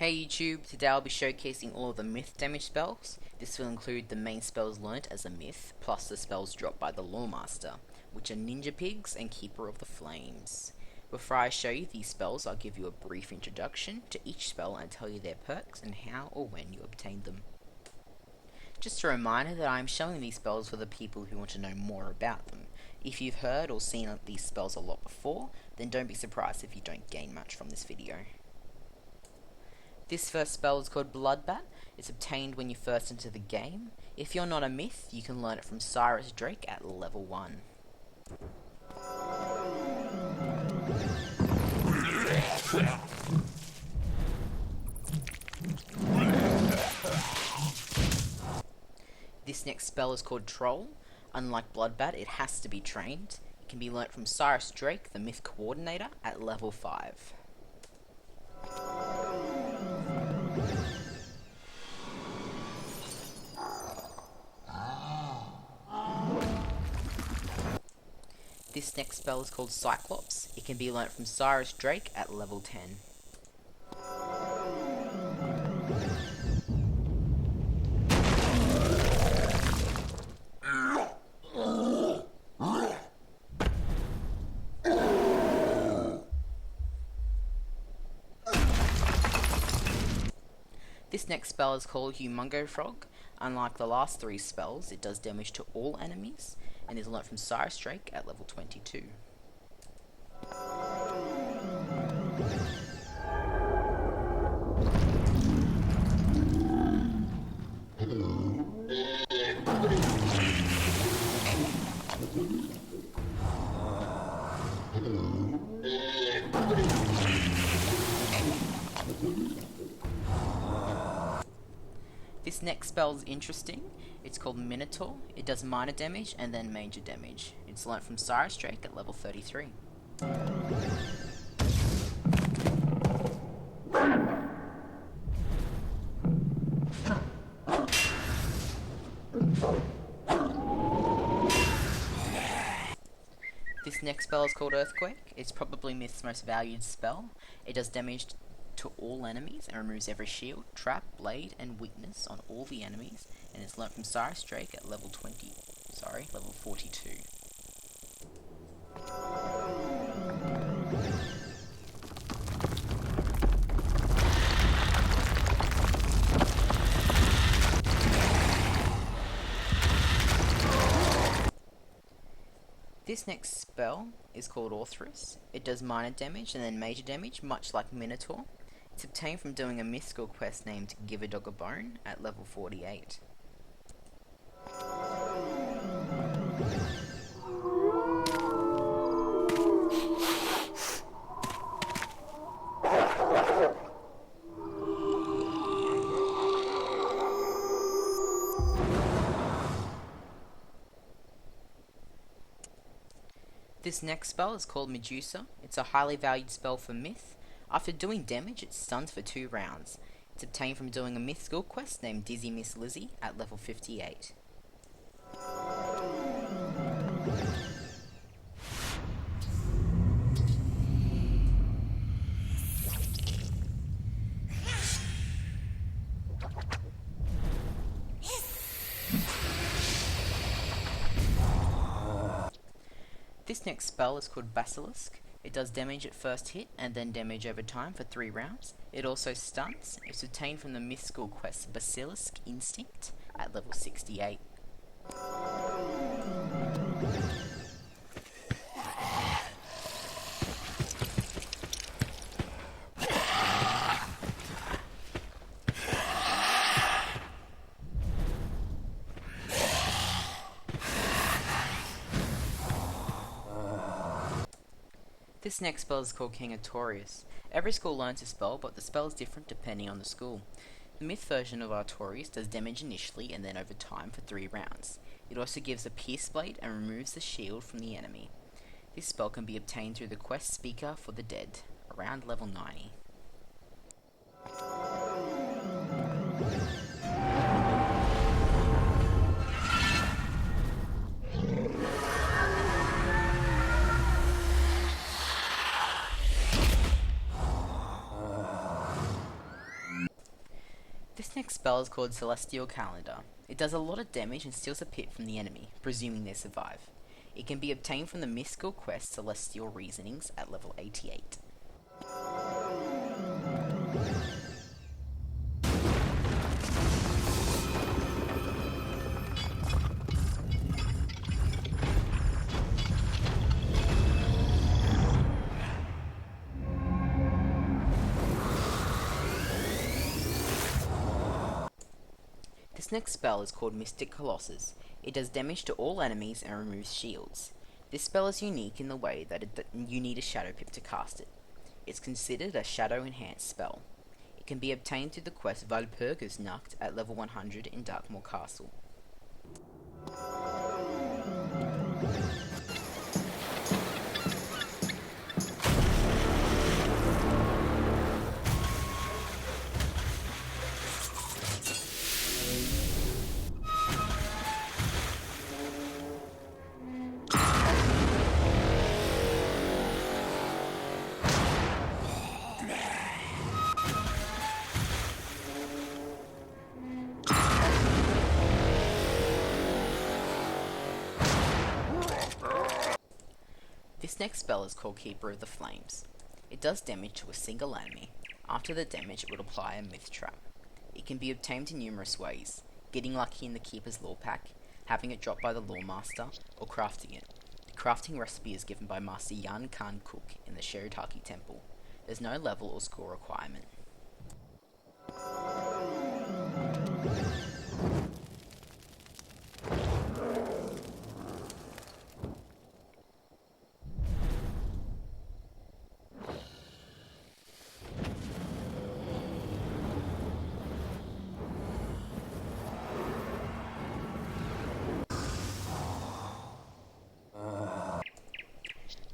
Hey YouTube, today I'll be showcasing all of the myth damage spells. This will include the main spells learnt as a myth, plus the spells dropped by the Lawmaster, which are Ninja Pigs and Keeper of the Flames. Before I show you these spells, I'll give you a brief introduction to each spell and tell you their perks and how or when you obtain them. Just a reminder that I am showing these spells for the people who want to know more about them. If you've heard or seen these spells a lot before, then don't be surprised if you don't gain much from this video. This first spell is called Bloodbat. It's obtained when you first enter the game. If you're not a myth, you can learn it from Cyrus Drake at level 1. This next spell is called Troll. Unlike Bloodbat, it has to be trained. It can be learnt from Cyrus Drake, the Myth Coordinator, at level 5. This next spell is called Cyclops. It can be learnt from Cyrus Drake at level 10. This next spell is called Humongo Frog. Unlike the last 3 spells, it does damage to all enemies, and is learnt from Cyrus Drake at level 22. This next spell is interesting. It's called Minotaur. It does minor damage and then major damage. It's learnt from Cyrus Drake at level 33. This next spell is called Earthquake. It's probably Myth's most valued spell. It does damage to all enemies and removes every shield, trap, blade, and weakness on all the enemies, and it's learnt from Cyrus Drake at level 42. This next spell is called Oris. It does minor damage and then major damage, much like Minotaur. It's obtained from doing a mythical quest named Give a Dog a Bone at level 48. This next spell is called Medusa. It's a highly valued spell for Myth. After doing damage, it stuns for 2 rounds. It's obtained from doing a mythical quest named Dizzy Miss Lizzie at level 58. This next spell is called Basilisk. It does damage at first hit and then damage over time for 3 rounds. It also stuns. It's obtained from the mythical quest Basilisk Instinct at level 68. This next spell is called King of Torus. Every school learns this spell, but the spell is different depending on the school. The myth version of our Torus does damage initially and then over time for 3 rounds. It also gives a pierce blade and removes the shield from the enemy. This spell can be obtained through the quest Speaker for the Dead, around level 90. This next spell is called Celestial Calendar. It does a lot of damage and steals a pit from the enemy, presuming they survive. It can be obtained from the mystical quest Celestial Reasonings at level 88. This next spell is called Mystic Colossus. It does damage to all enemies and removes shields. This spell is unique in the way that you need a Shadow Pip to cast it. It's considered a Shadow Enhanced spell. It can be obtained through the quest Valpurgis Nacht at level 100 in Darkmoor Castle. This next spell is called Keeper of the Flames. It does damage to a single enemy. After the damage, it would apply a myth trap. It can be obtained in numerous ways: getting lucky in the Keeper's lore pack, having it dropped by the lore master, or crafting it. The crafting recipe is given by Master Yan Khan Cook in the Shirataki Temple. There's no level or score requirement.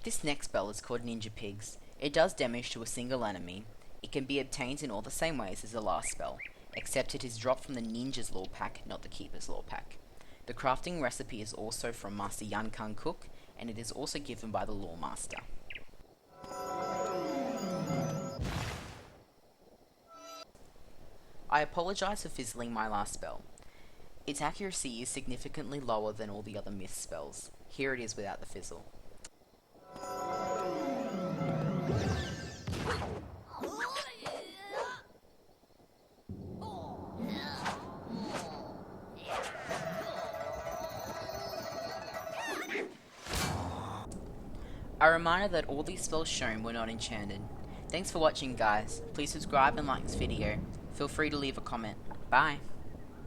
This next spell is called Ninja Pigs. It does damage to a single enemy. It can be obtained in all the same ways as the last spell, except it is dropped from the Ninja's lore pack, not the Keeper's lore pack. The crafting recipe is also from Master Yan Khan Cook, and it is also given by the lore master. I apologise for fizzling my last spell. Its accuracy is significantly lower than all the other myth spells. Here it is without the fizzle. A reminder that all these spells shown were not enchanted. Thanks for watching, guys. Please subscribe and like this video. Feel free to leave a comment. Bye.